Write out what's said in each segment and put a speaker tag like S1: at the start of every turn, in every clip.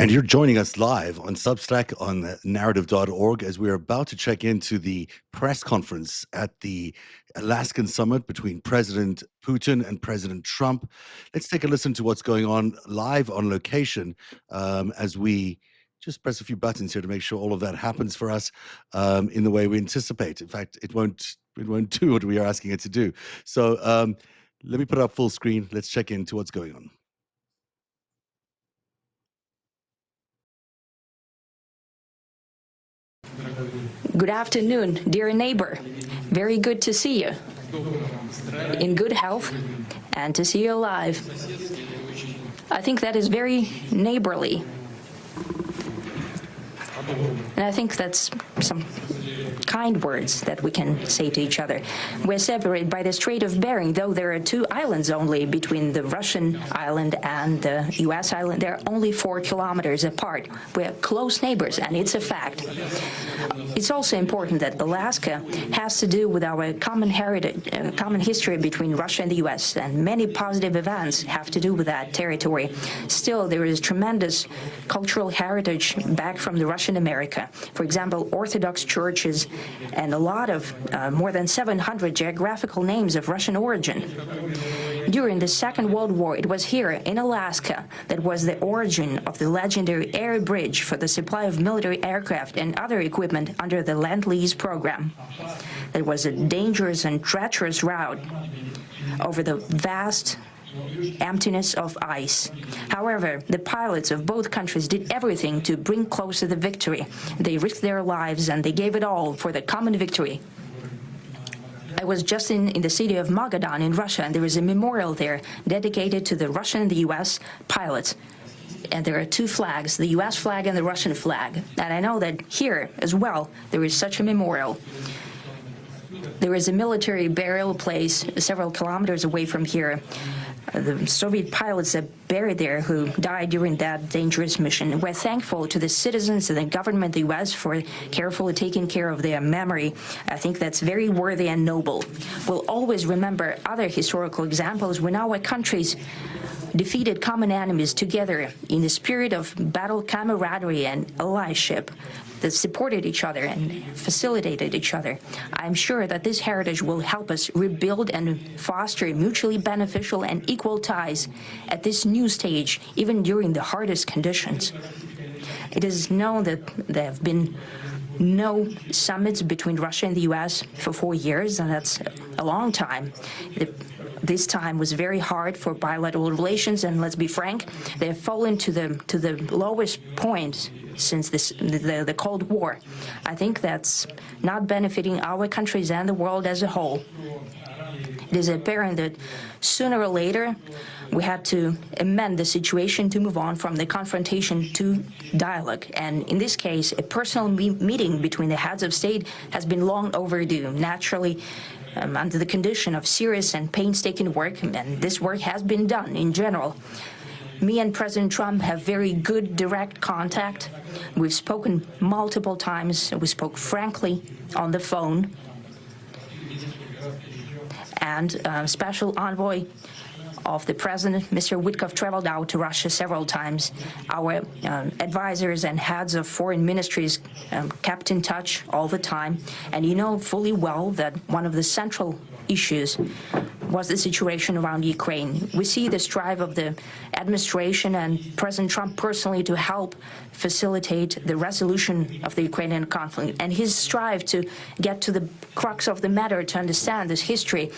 S1: And you're joining us live on Substack on narrative.org as we're about to check into the press conference at the Alaskan summit between President Putin and President Trump. Let's take a listen to what's going on live on location as we just press a few buttons here to make sure all of that happens for us in the way we anticipate. In fact, it won't do what we are asking it to do. So let me put up full screen. Let's check into what's going on.
S2: Good afternoon, dear neighbor. Very good to see you. In good health and to see you alive. I think that is very neighborly. And I think that's some kind words that we can say to each other. We're separated by the Strait of Bering, though there are 2 islands only between the Russian island and the U.S. island. They're only 4 kilometers apart. We're close neighbors, and it's a fact. It's also important that Alaska has to do with our common heritage, common history between Russia and the U.S., and many positive events have to do with that territory. Still, there is tremendous cultural heritage back from the Russian America. For example, Orthodox churches and a lot of, more than 700 geographical names of Russian origin. During the Second World War, it was here in Alaska that was the origin of the legendary air bridge for the supply of military aircraft and other equipment under the Lend-Lease program. It was a dangerous and treacherous route over the vast emptiness of ice. However, the pilots of both countries did everything to bring closer the victory. They risked their lives and they gave it all for the common victory. I was just in the city of Magadan in Russia, and there is a memorial there dedicated to the Russian and the U.S. pilots. And there are 2 flags, the U.S. flag and the Russian flag. And I know that here as well, there is such a memorial. There is a military burial place several kilometers away from here. The Soviet pilots are buried there who died during that dangerous mission. We're thankful to the citizens and the government of the U.S. for carefully taking care of their memory. I think that's very worthy and noble. We'll always remember other historical examples when our countries defeated common enemies together in the spirit of battle camaraderie and allyship that supported each other and facilitated each other. I'm sure that this heritage will help us rebuild and foster mutually beneficial and equal ties at this new stage, even during the hardest conditions. It is known that there have been no summits between Russia and the U.S. for 4 years, and that's a long time. This time was very hard for bilateral relations, and let's be frank, they have fallen to the lowest point since the Cold War. I think that's not benefiting our countries and the world as a whole. It is apparent that sooner or later we had to amend the situation to move on from the confrontation to dialogue. And in this case, a personal meeting between the heads of state has been long overdue. Naturally, under the condition of serious and painstaking work, and this work has been done in general. Me and President Trump have very good direct contact. We've spoken multiple times. We spoke frankly on the phone. And Special Envoy of the President, Mr. Witkoff, traveled out to Russia several times. Our advisors and heads of foreign ministries kept in touch all the time. And you know fully well that one of the central issues was the situation around Ukraine. We see the strive of the administration and President Trump personally to help facilitate the resolution of the Ukrainian conflict. And his strive to get to the crux of the matter, to understand this history,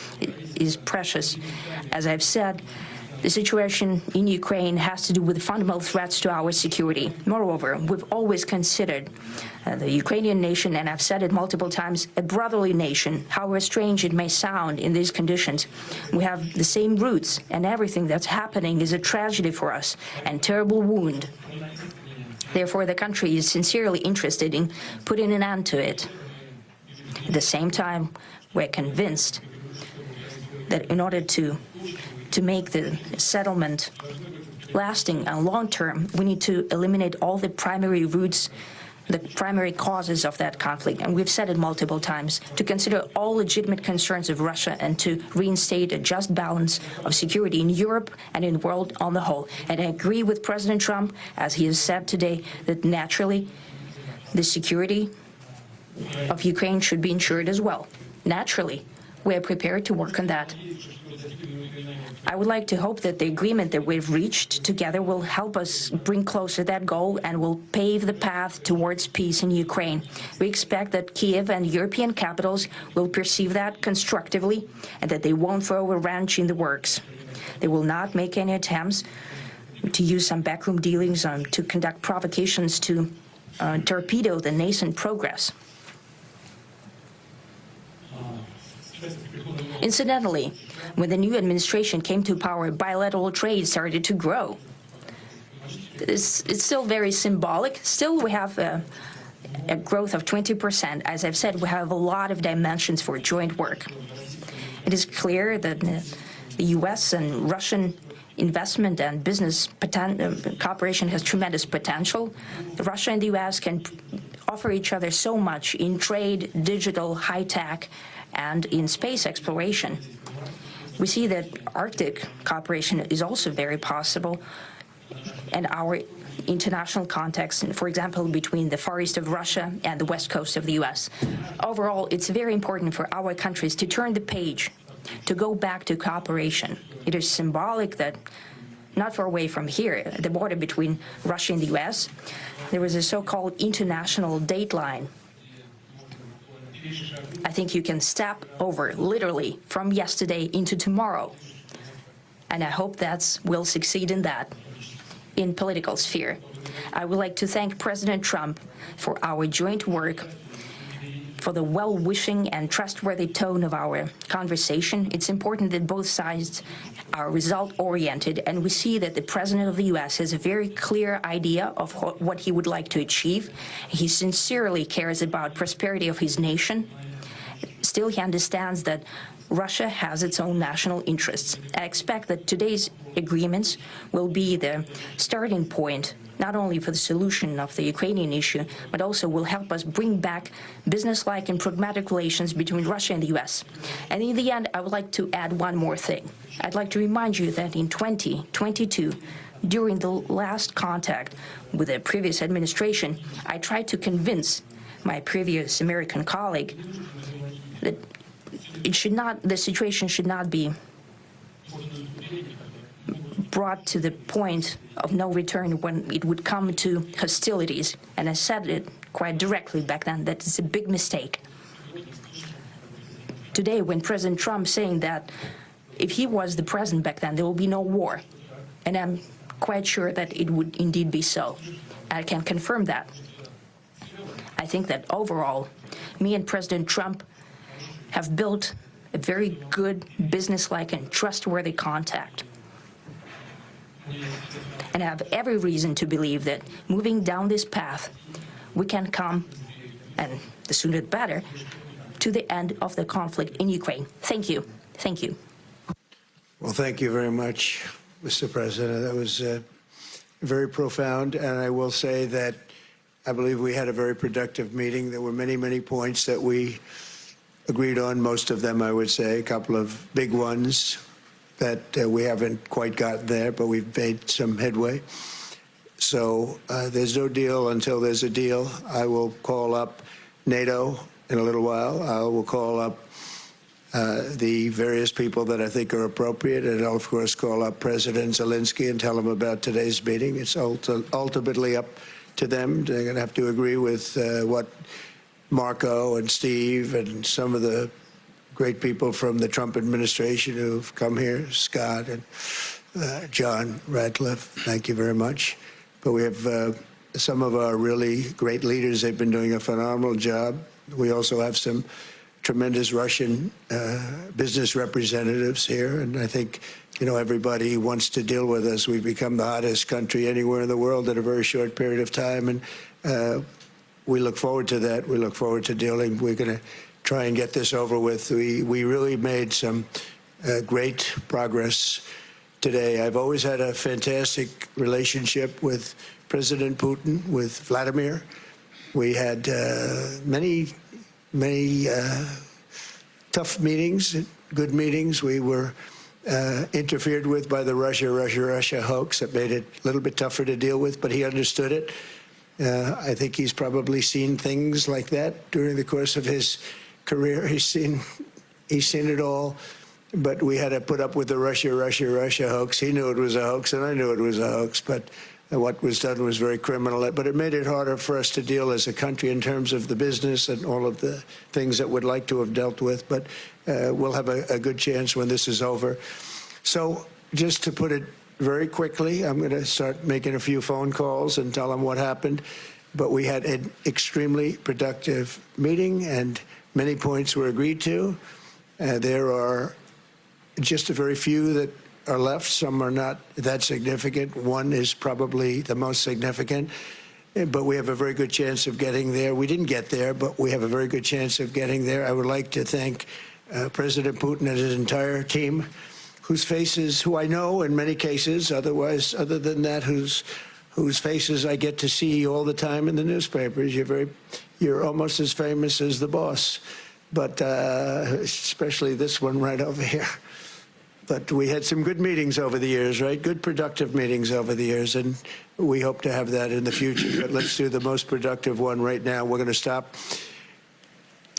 S2: is precious. As I've said, the situation in Ukraine has to do with fundamental threats to our security. Moreover, we've always considered the Ukrainian nation, and I've said it multiple times, a brotherly nation, however strange it may sound in these conditions. We have the same roots, and everything that's happening is a tragedy for us and terrible wound. Therefore, the country is sincerely interested in putting an end to it. At the same time, we're convinced that in order to make the settlement lasting and long-term, we need to eliminate all the primary roots the primary causes of that conflict, and we've said it multiple times, to consider all legitimate concerns of Russia and to reinstate a just balance of security in Europe and in the world on the whole. And I agree with President Trump, as he has said today, that naturally the security of Ukraine should be ensured as well. Naturally, we are prepared to work on that. I would like to hope that the agreement that we've reached together will help us bring closer that goal and will pave the path towards peace in Ukraine. We expect that Kiev and European capitals will perceive that constructively and that they won't throw a wrench in the works. They will not make any attempts to use some backroom dealings to conduct provocations to torpedo the nascent progress. Incidentally, when the new administration came to power, bilateral trade started to grow. It's still very symbolic. Still, we have a growth of 20%. As I've said, we have a lot of dimensions for joint work. It is clear that the U.S. and Russian investment and business cooperation has tremendous potential. Russia and the U.S. can offer each other so much in trade, digital, high-tech, and in space exploration. We see that Arctic cooperation is also very possible, and our international context, for example, between the Far East of Russia and the West Coast of the U.S. Overall, it's very important for our countries to turn the page, to go back to cooperation. It is symbolic that not far away from here, at the border between Russia and the U.S., there was a so-called international date line. I think you can step over, literally, from yesterday into tomorrow. And I hope that we'll succeed in that, in political sphere. I would like to thank President Trump for our joint work, for the well-wishing and trustworthy tone of our conversation. It's important that both sides are result-oriented, and we see that the President of the U.S. has a very clear idea of what he would like to achieve. He sincerely cares about prosperity of his nation. Still, he understands that Russia has its own national interests. I expect that today's agreements will be the starting point, not only for the solution of the Ukrainian issue, but also will help us bring back business-like and pragmatic relations between Russia and the U.S. And in the end, I would like to add one more thing. I'd like to remind you that in 2022, during the last contact with the previous administration, I tried to convince my previous American colleague that the situation should not be brought to the point of no return when it would come to hostilities. And I said it quite directly back then, that it's a big mistake. Today, when President Trump saying that if he was the president back then, there will be no war. And I'm quite sure that it would indeed be so. I can confirm that. I think that overall, me and President Trump have built a very good business-like and trustworthy contact. And I have every reason to believe that moving down this path, we can come, and the sooner the better, to the end of the conflict in Ukraine. Thank you. Thank you.
S3: Well, thank you very much, Mr. President. That was very profound, and I will say that I believe we had a very productive meeting. There were many, many points that we agreed on, most of them, I would say, a couple of big ones that we haven't quite gotten there, but we've made some headway. So there's no deal until there's a deal. I will call up NATO in a little while. I will call up the various people that I think are appropriate, and I'll, of course, call up President Zelensky and tell him about today's meeting. It's ultimately up to them. They're going to have to agree with what Marco and Steve and some of the great people from the Trump administration who've come here, Scott and John Radcliffe, thank you very much. But we have some of our really great leaders. They've been doing a phenomenal job. We also have some tremendous Russian business representatives here, and I think, you know, everybody wants to deal with us. We've become the hottest country anywhere in the world in a very short period of time, and we look forward to that. We look forward to dealing. We're going to try and get this over with. We really made some great progress today. I've always had a fantastic relationship with President Putin, with Vladimir. We had many tough meetings, good meetings. We were interfered with by the Russia hoax. That made it a little bit tougher to deal with, but he understood it. I think he's probably seen things like that during the course of his career. He's seen it all. But we had to put up with the Russia hoax. He knew it was a hoax, and I knew it was a hoax. But what was done was very criminal. But it made it harder for us to deal as a country in terms of the business and all of the things that we'd like to have dealt with. But we'll have a good chance when this is over. So just to put it very quickly, I'm going to start making a few phone calls and tell them what happened. But we had an extremely productive meeting, and many points were agreed to. There are just a very few that are left. Some are not that significant. One is probably the most significant, but we have a very good chance of getting there. We didn't get there, but we have a very good chance of getting there. I would like to thank President Putin and his entire team, whose faces, who I know in many cases, other than that, whose faces I get to see all the time in the newspapers. You're almost as famous as the boss, but especially this one right over here. But we had some good meetings over the years, right? Good, productive meetings over the years, and we hope to have that in the future. But let's do the most productive one right now. We're going to stop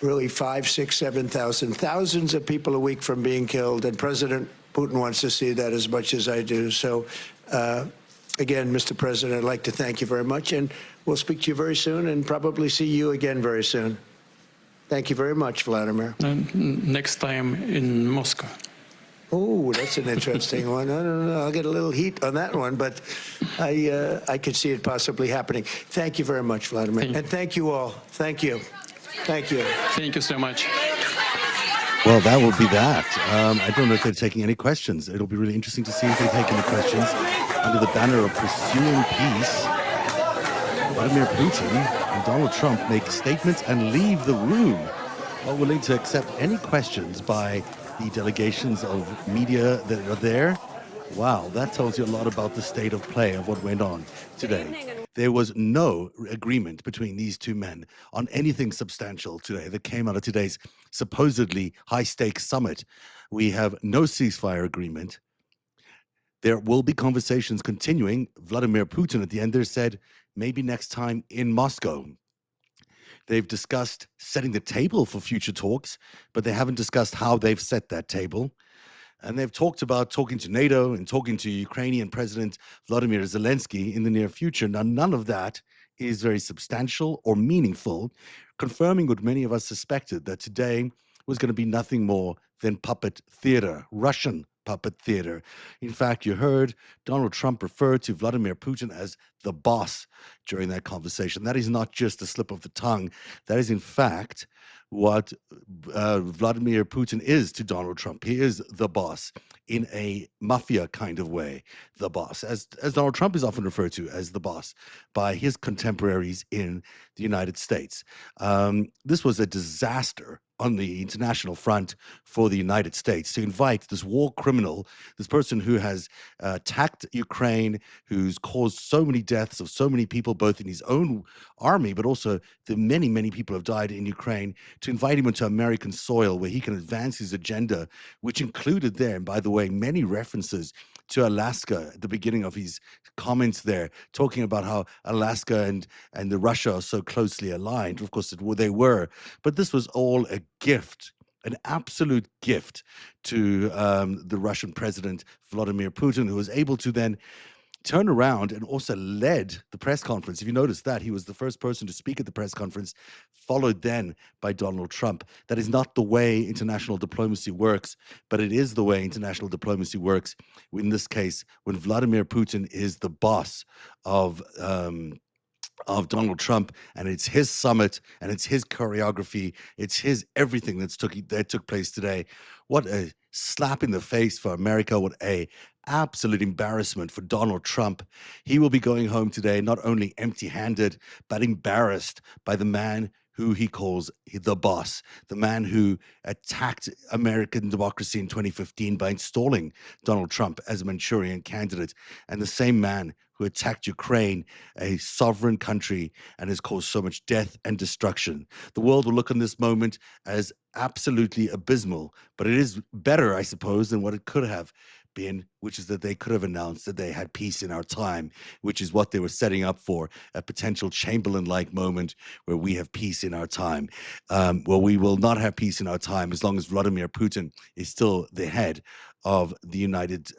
S3: really 5, 6, 7,000, thousands of people a week from being killed, and President Putin wants to see that as much as I do. So, again, Mr. President, I'd like to thank you very much, and we'll speak to you very soon and probably see you again very soon. Thank you very much, Vladimir.
S4: Next time in Moscow.
S3: Oh, that's an interesting one. I don't know. I'll get a little heat on that one, but I could see it possibly happening. Thank you very much, Vladimir. And thank you all. Thank you. Thank you.
S4: Thank you so much.
S1: Well, that will be that. I don't know if they're taking any questions. It'll be really interesting to see if they take any questions under the banner of pursuing peace. Vladimir Putin and Donald Trump make statements and leave the room, not willing to accept any questions by the delegations of media that are there. Wow, that tells you a lot about the state of play of what went on today. There was no agreement between these two men on anything substantial today that came out of today's supposedly high-stakes summit. We have no ceasefire agreement. There will be conversations continuing. Vladimir Putin at the end there said, maybe next time in Moscow. They've discussed setting the table for future talks, but they haven't discussed how they've set that table. And they've talked about talking to NATO and talking to Ukrainian President Vladimir Zelensky in the near future. Now, none of that is very substantial or meaningful, confirming what many of us suspected, that today was going to be nothing more than puppet theater, Russian puppet theater. In fact, you heard Donald Trump refer to Vladimir Putin as the boss during that conversation. That is not just a slip of the tongue. That is, in fact, what Vladimir Putin is to Donald Trump. He is the boss in a mafia kind of way, the boss, as Donald Trump is often referred to as the boss by his contemporaries in the United States. This was a disaster on the international front for the United States to invite this war criminal, this person who has attacked Ukraine, who's caused so many deaths of so many people, both in his own army, but also the many, many people have died in Ukraine, to invite him onto American soil where he can advance his agenda, which included there, and by the way, many references to Alaska at the beginning of his comments there, talking about how Alaska and the Russia are so closely aligned. Of course, they were, but this was all a gift, an absolute gift to the Russian president, Vladimir Putin, who was able to then turned around and also led the press conference. If you notice that, he was the first person to speak at the press conference, followed then by Donald Trump. That is not the way international diplomacy works, but it is the way international diplomacy works, in this case, when Vladimir Putin is the boss of Donald Trump, and it's his summit, and it's his choreography, it's his everything that took place today. What a slap in the face for America, what a absolute embarrassment for Donald Trump. He will be going home today not only empty-handed, but embarrassed by the man who he calls the boss, the man who attacked American democracy in 2015 by installing Donald Trump as a Manchurian candidate, and the same man who attacked Ukraine, a sovereign country, and has caused so much death and destruction. The world will look on this moment as absolutely abysmal, but it is better, I suppose, than what it could have been, which is that they could have announced that they had peace in our time, which is what they were setting up for, a potential Chamberlain-like moment where we have peace in our time. Well, we will not have peace in our time as long as Vladimir Putin is still the head of the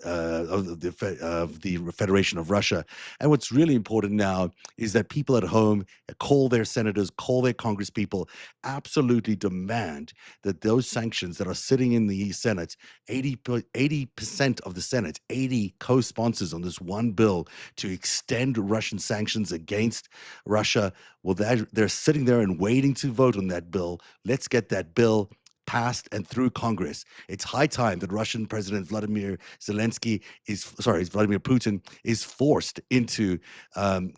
S1: of the Federation of Russia. And what's really important now is that people at home call their senators, call their Congress people, absolutely demand that those sanctions that are sitting in the Senate, 80% of the Senate, 80 co-sponsors on this one bill to extend Russian sanctions against Russia. Well, they're sitting there and waiting to vote on that bill. Let's get that bill passed and through Congress. It's high time that Russian President Vladimir Putin is forced into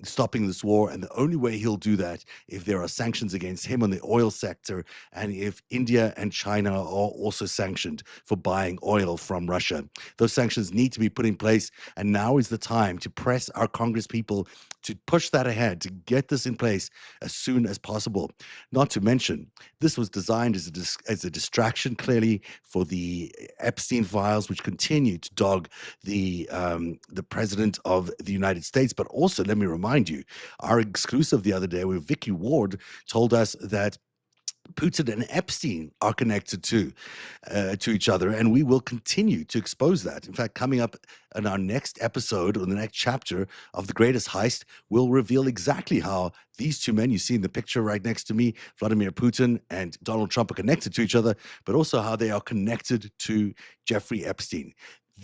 S1: stopping this war. And the only way he'll do that if there are sanctions against him on the oil sector, and if India and China are also sanctioned for buying oil from Russia. Those sanctions need to be put in place, and now is the time to press our Congress people to push that ahead, to get this in place as soon as possible. Not to mention, this was designed as a distraction, clearly, for the Epstein files, which continue to dog the president of the United States. But also, let me remind you, our exclusive the other day, where Vicky Ward told us that Putin and Epstein are connected to each other, and we will continue to expose that. In fact, coming up in our next episode, or the next chapter of The Greatest Heist, we'll reveal exactly how these two men you see in the picture right next to me, Vladimir Putin and Donald Trump, are connected to each other, but also how they are connected to Jeffrey Epstein.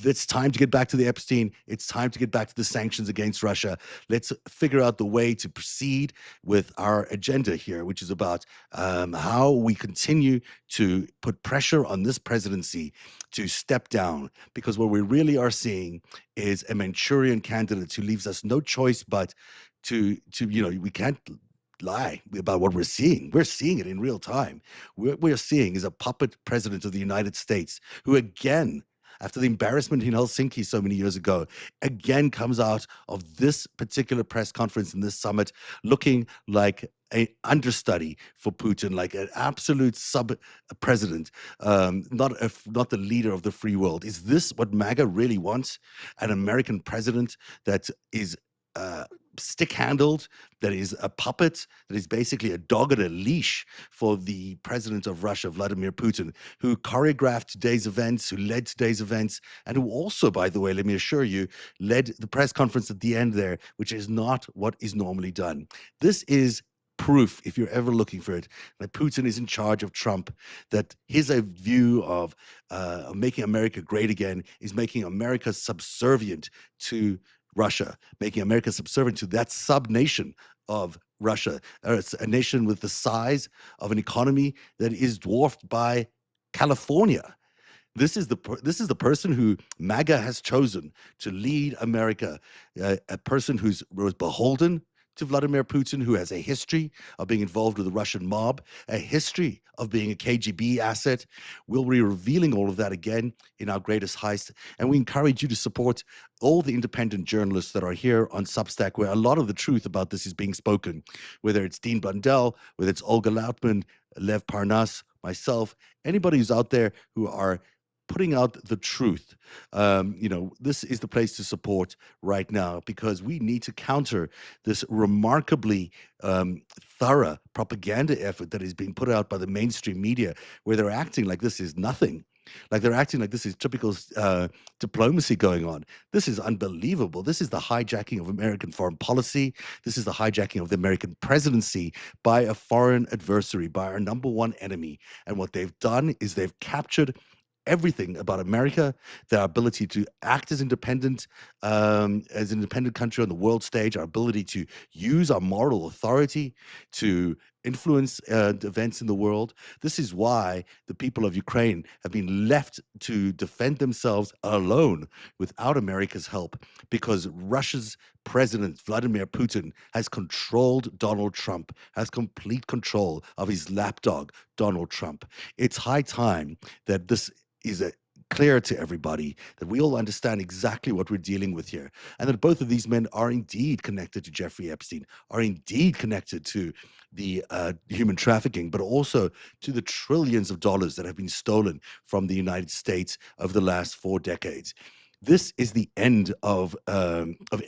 S1: It's time to get back to the Epstein. It's time to get back to the sanctions against Russia. Let's figure out the way to proceed with our agenda here, which is about how we continue to put pressure on this presidency to step down. Because what we really are seeing is a Manchurian candidate who leaves us no choice but to we can't lie about what we're seeing. We're seeing it in real time. What we're seeing is a puppet president of the United States who, again, after the embarrassment in Helsinki so many years ago, again comes out of this particular press conference and this summit looking like an understudy for Putin, like an absolute sub-president, not the leader of the free world. Is this what MAGA really wants? An American president that is stick-handled, that is a puppet, that is basically a dog at a leash for the president of Russia, Vladimir Putin, who choreographed today's events, who led today's events, and who also, by the way, let me assure you, led the press conference at the end there, which is not what is normally done. This is proof, if you're ever looking for it, that Putin is in charge of Trump, that his view of making America great again is making America subservient to Russia, making America subservient to that sub-nation of Russia. It's a nation with the size of an economy that is dwarfed by California. This is the person who MAGA has chosen to lead America, a person was beholden to Vladimir Putin, who has a history of being involved with the Russian mob, a history of being a KGB asset. We'll be revealing all of that again in our greatest heist. And we encourage you to support all the independent journalists that are here on Substack, where a lot of the truth about this is being spoken, whether it's Dean Bundell, whether it's Olga Lautman, Lev Parnas, myself, anybody who's out there who are putting out the truth. This is the place to support right now, because we need to counter this remarkably thorough propaganda effort that is being put out by the mainstream media, where they're acting like this is nothing. Like they're acting like this is typical diplomacy going on. This is unbelievable. This is the hijacking of American foreign policy. This is the hijacking of the American presidency by a foreign adversary, by our number one enemy. And what they've done is they've captured everything about America, their ability to act as independent country on the world stage, our ability to use our moral authority to influence the events in the world. This is why the people of Ukraine have been left to defend themselves alone without America's help, because Russia's president, Vladimir Putin, has controlled Donald Trump, has complete control of his lapdog, Donald Trump. It's high time that this is clear to everybody, that we all understand exactly what we're dealing with here, and that both of these men are indeed connected to Jeffrey Epstein, are indeed connected to the human trafficking, but also to the trillions of dollars that have been stolen from the United States over the last 4 decades. This is the end of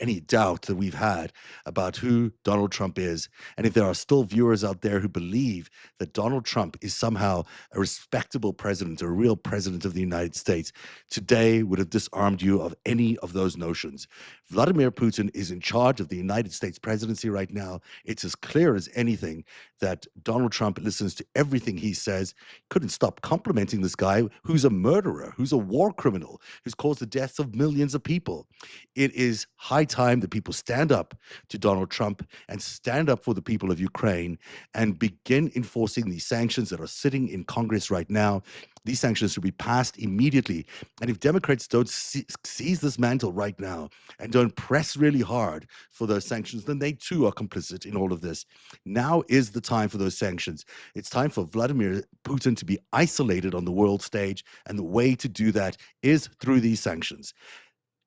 S1: any doubt that we've had about who Donald Trump is. And if there are still viewers out there who believe that Donald Trump is somehow a respectable president or a real president of the United States, today would have disarmed you of any of those notions. Vladimir Putin is in charge of the United States presidency right now. It's as clear as anything that Donald Trump listens to everything he says. Couldn't stop complimenting this guy who's a murderer, who's a war criminal, who's caused the deaths of millions of people. It is high time that people stand up to Donald Trump and stand up for the people of Ukraine and begin enforcing these sanctions that are sitting in Congress right now. These sanctions should be passed immediately. And if Democrats don't seize this mantle right now and don't press really hard for those sanctions, then they too are complicit in all of this. Now is the time for those sanctions. It's time for Vladimir Putin to be isolated on the world stage. And the way to do that is through these sanctions.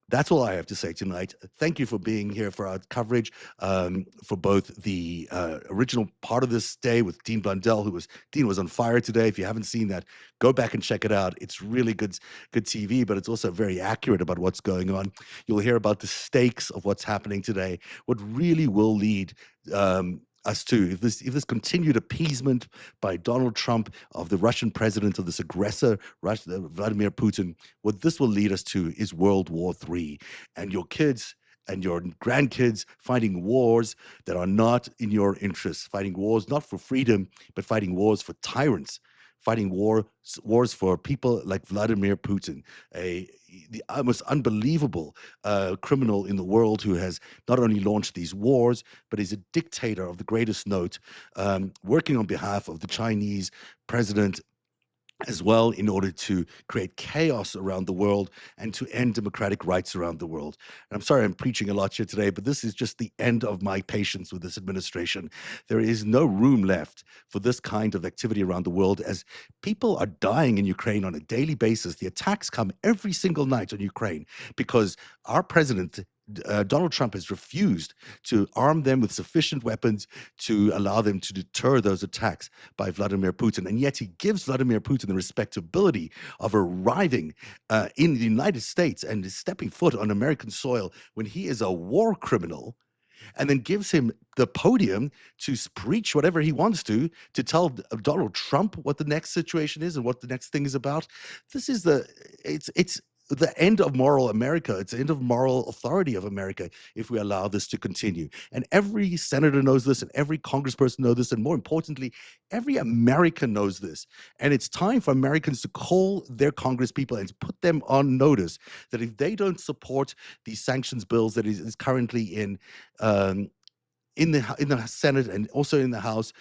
S1: That's all I have to say tonight. Thank you for being here for our coverage, for both the original part of this day with Dean Blundell, Dean was on fire today. If you haven't seen that, go back and check it out. It's really good TV, but it's also very accurate about what's going on. You'll hear about the stakes of what's happening today, what really will lead us to, if this continued appeasement by Donald Trump of the Russian president, of this aggressor, Vladimir Putin, what this will lead us to is World War III. And your kids and your grandkids fighting wars that are not in your interests, fighting wars not for freedom, but fighting wars for tyrants, fighting wars for people like Vladimir Putin, the most unbelievable criminal in the world, who has not only launched these wars, but is a dictator of the greatest note, working on behalf of the Chinese president as well, in order to create chaos around the world and to end democratic rights around the world. And I'm sorry I'm preaching a lot here today, but this is just the end of my patience with this administration. There is no room left for this kind of activity around the world, as people are dying in Ukraine on a daily basis. The attacks come every single night on Ukraine because our president, Donald Trump, has refused to arm them with sufficient weapons to allow them to deter those attacks by Vladimir Putin. And yet he gives Vladimir Putin the respectability of arriving in the United States and stepping foot on American soil when he is a war criminal, and then gives him the podium to preach whatever he wants to tell Donald Trump what the next situation is and what the next thing is about. This is it's the end of moral America. It's the end of moral authority of America if we allow this to continue. And every senator knows this, and every congressperson knows this, and more importantly, every American knows this. And it's time for Americans to call their congresspeople and put them on notice that if they don't support these sanctions bills that is currently in the Senate and also in the House,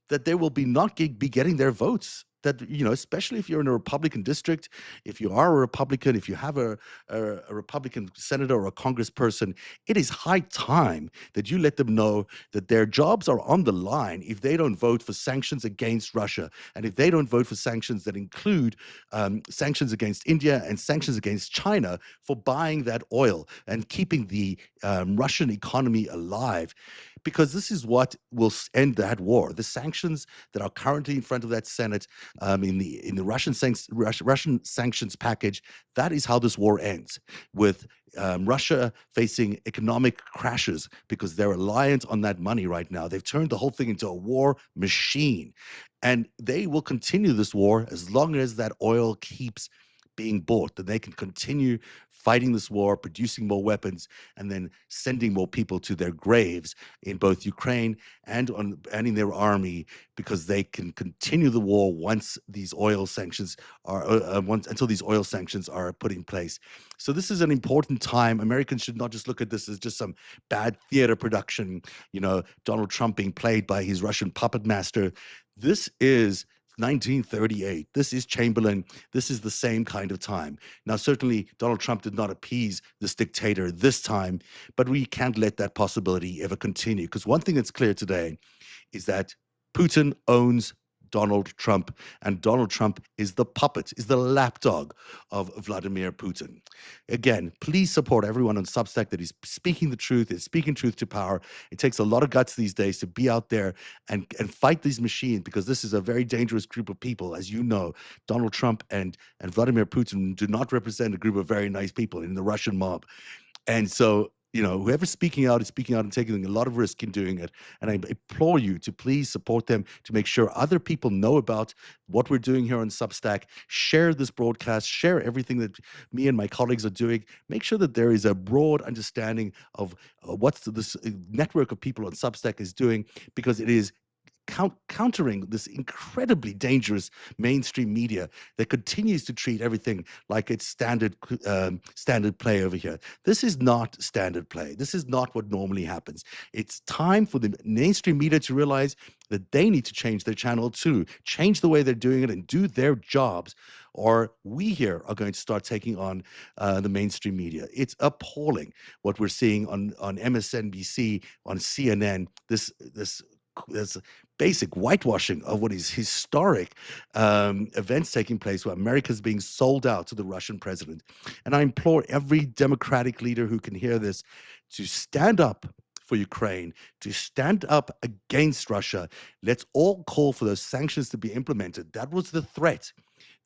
S1: that they will not be getting their votes. That, especially if you're in a Republican district, if you are a Republican, if you have a Republican senator or a congressperson, it is high time that you let them know that their jobs are on the line if they don't vote for sanctions against Russia, and if they don't vote for sanctions that include sanctions against India and sanctions against China for buying that oil and keeping the Russian economy alive. Because this is what will end that war. The sanctions that are currently in front of that Senate, in the Russian sanctions package, that is how this war ends, with Russia facing economic crashes because they're reliant on that money right now. They've turned the whole thing into a war machine, and they will continue this war as long as that oil keeps being bought, that they can continue fighting this war, producing more weapons, and then sending more people to their graves in both Ukraine and in their army, because they can continue the war once these oil sanctions are until these oil sanctions are put in place. So this is an important time. Americans should not just look at this as just some bad theater production, Donald Trump being played by his Russian puppet master. This is 1938. This is Chamberlain. This is the same kind of time. Now, certainly, Donald Trump did not appease this dictator this time, but we can't let that possibility ever continue. Because one thing that's clear today is that Putin owns Donald Trump, and Donald Trump is the puppet, is the lapdog of Vladimir Putin. Again, please support everyone on Substack that is speaking the truth, is speaking truth to power. It takes a lot of guts these days to be out there and fight these machines, because this is a very dangerous group of people. As you know, Donald Trump and Vladimir Putin do not represent a group of very nice people in the Russian mob. And so, whoever's speaking out is speaking out and taking a lot of risk in doing it. And I implore you to please support them, to make sure other people know about what we're doing here on Substack. Share this broadcast, share everything that me and my colleagues are doing. Make sure that there is a broad understanding of what this network of people on Substack is doing, because it is countering this incredibly dangerous mainstream media that continues to treat everything like it's standard play over here. This is not standard play. This is not what normally happens. It's time for the mainstream media to realize that they need to change their channel too, change the way they're doing it and do their jobs, or we here are going to start taking on the mainstream media. It's appalling what we're seeing on MSNBC, on CNN, this basic whitewashing of what is historic events taking place, where America's being sold out to the Russian president. And I implore every Democratic leader who can hear this to stand up for Ukraine, to stand up against Russia. Let's all call for those sanctions to be implemented. That was the threat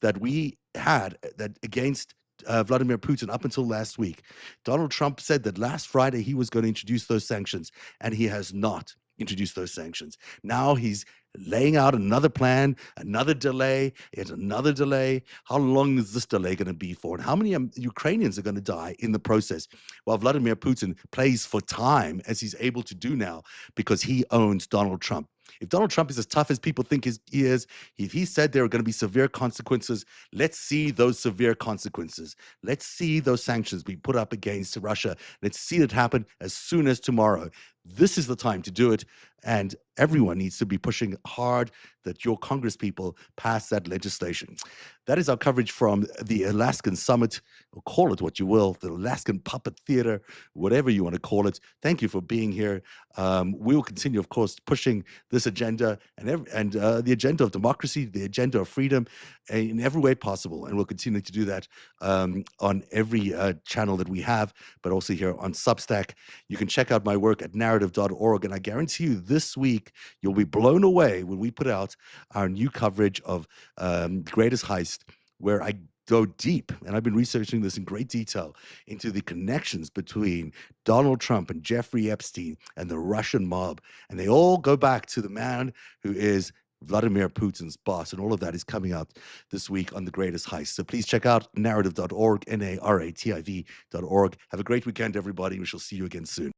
S1: that we had against Vladimir Putin up until last week. Donald Trump said that last Friday he was going to introduce those sanctions, and he has not introduce those sanctions. Now he's laying out another plan, another delay, yet another delay. How long is this delay going to be for? And how many Ukrainians are going to die in the process? While Vladimir Putin plays for time, as he's able to do now, because he owns Donald Trump. If Donald Trump is as tough as people think he is, if he said there are going to be severe consequences, let's see those severe consequences. Let's see those sanctions be put up against Russia. Let's see it happen as soon as tomorrow. This is the time to do it, and everyone needs to be pushing hard that your Congress people pass that legislation. That is our coverage from the Alaskan Summit, or call it what you will, the Alaskan Puppet Theater, whatever you want to call it. Thank you for being here. We will continue, of course, pushing this agenda and the agenda of democracy, the agenda of freedom in every way possible. And we'll continue to do that on every channel that we have, but also here on Substack. You can check out my work at narrative.org. And I guarantee you this week, you'll be blown away when we put out our new coverage of Greatest Heist, where I go deep, and I've been researching this in great detail, into the connections between Donald Trump and Jeffrey Epstein and the Russian mob. And they all go back to the man who is Vladimir Putin's boss. And all of that is coming out this week on The Greatest Heist. So please check out narrative.org, NARATIV.org. Have a great weekend, everybody. We shall see you again soon.